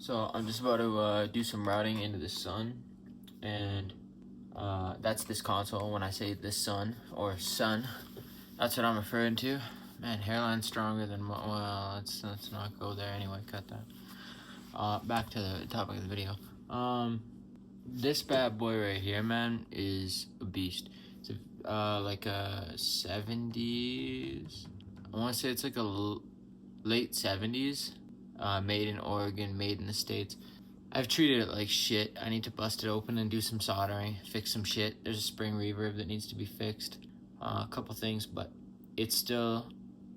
So I'm just about to do some routing into the Sunn, and that's this console. When I say the Sunn or Sunn, that's what I'm referring to. Man, hairline's stronger than well. Let's not go there anyway. Cut that. Back to the topic of the video. This bad boy right here, man, is a beast. It's like a 70s. I want to say it's like a late 70s. Made in Oregon, made in the States. I've treated it like shit. I need to bust it open and do some soldering, fix some shit. There's a spring reverb that needs to be fixed. A couple things, but it's still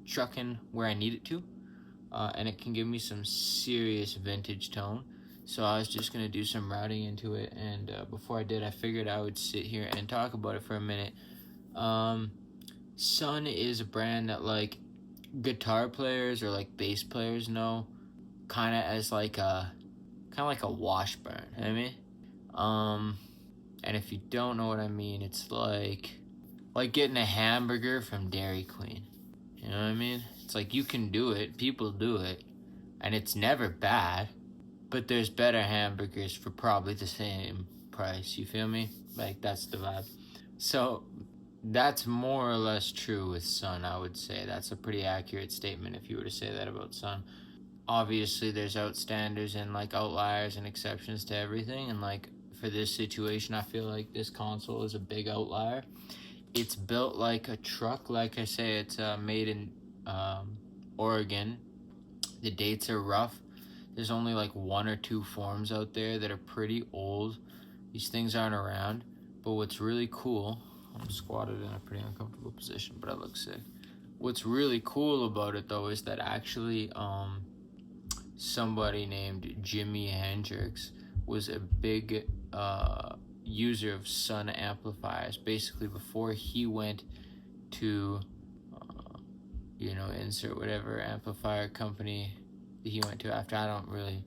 trucking where I need it to. And it can give me some serious vintage tone. So I was just going to do some routing into it. And before I did, I figured I would sit here and talk about it for a minute. Sunn is a brand that like guitar players or like bass players know kind of as like a Washburn, you know what I mean? And if you don't know what I mean, it's like getting a hamburger from Dairy Queen, you know what I mean? It's like you can do it, people do it, and it's never bad, but there's better hamburgers for probably the same price, you feel me? Like, that's the vibe. So that's more or less true with Sunn, I would say. That's a pretty accurate statement if you were to say that about Sunn. Obviously, there's outstanders and like outliers and exceptions to everything, and like for this situation, I feel like this console is a big outlier. It's built like a truck. Like I say, it's made in Oregon. The dates are rough. There's only like 1 or 2 forms out there that are pretty old. These things aren't around. But what's really cool, I'm squatted in a pretty uncomfortable position, but I look sick. What's really cool about it though is that actually somebody named Jimi Hendrix was a big user of Sunn amplifiers. Basically, before he went to, insert whatever amplifier company he went to after. I don't really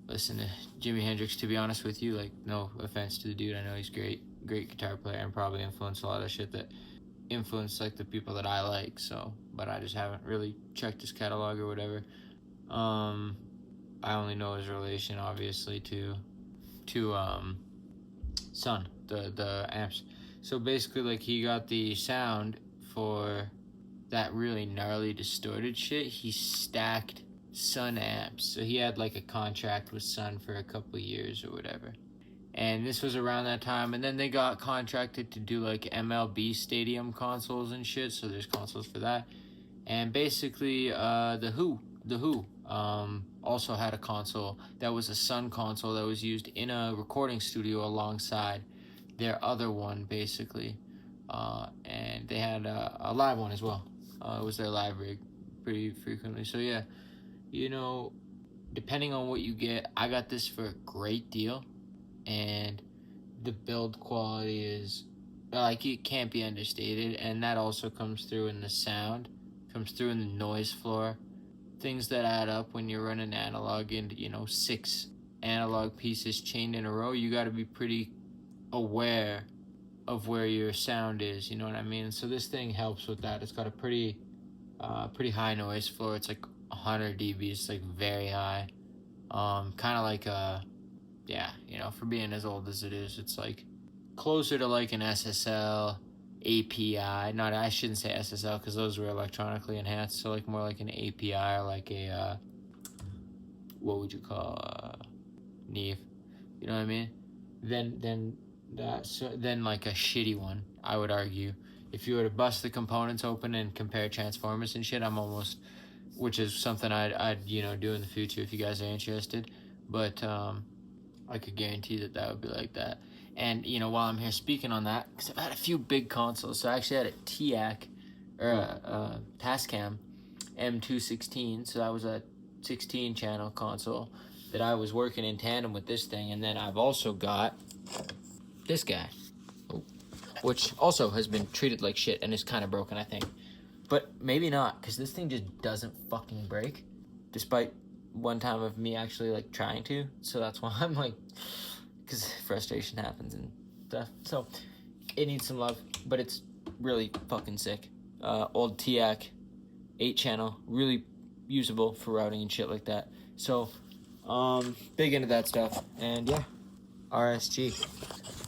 listen to Jimi Hendrix, to be honest with you. Like, no offense to the dude. I know he's great guitar player and probably influenced a lot of shit that influenced like the people that I like. So, but I just haven't really checked his catalog or whatever. I only know his relation, obviously, to Sunn, the amps. So basically, like, he got the sound for that really gnarly distorted shit. He stacked Sunn amps. So he had like a contract with Sunn for a couple years or whatever. And this was around that time. And then they got contracted to do like MLB stadium consoles and shit. So there's consoles for that. And basically, the Who also had a console that was a Sunn console that was used in a recording studio alongside their other one, basically. And they had a live one as well. It was their live rig pretty frequently. So yeah, depending on what you get, I got this for a great deal. And the build quality is, like, it can't be understated. And that also comes through in the sound, comes through in the noise floor. Things that add up when you're running analog into 6 analog pieces chained in a row. You got to be pretty aware of where your sound is, you know what I mean? So this thing helps with that. It's got a pretty high noise floor. It's like 100 dB. It's like very high. Kind of like for being as old as it is, it's like closer to like an SSL API. I shouldn't say SSL because those were electronically enhanced. So like more like an API or like a what would you call Neve? You know what I mean? Then like a shitty one, I would argue. If you were to bust the components open and compare transformers and shit, which is something I'd do in the future if you guys are interested. But I could guarantee that would be like that. And while I'm here speaking on that, because I've had a few big consoles. So I actually had a TAC or a Tascam M216. So that was a 16 channel console that I was working in tandem with this thing. And then I've also got this guy, which also has been treated like shit and is kind of broken, I think. But maybe not, because this thing just doesn't fucking break, despite one time of me actually like trying to. So that's why I'm like, because frustration happens and stuff. So it needs some love, but it's really fucking sick. Old TAC 8 channel, really usable for routing and shit like that. So Big into that stuff. And yeah, RSG.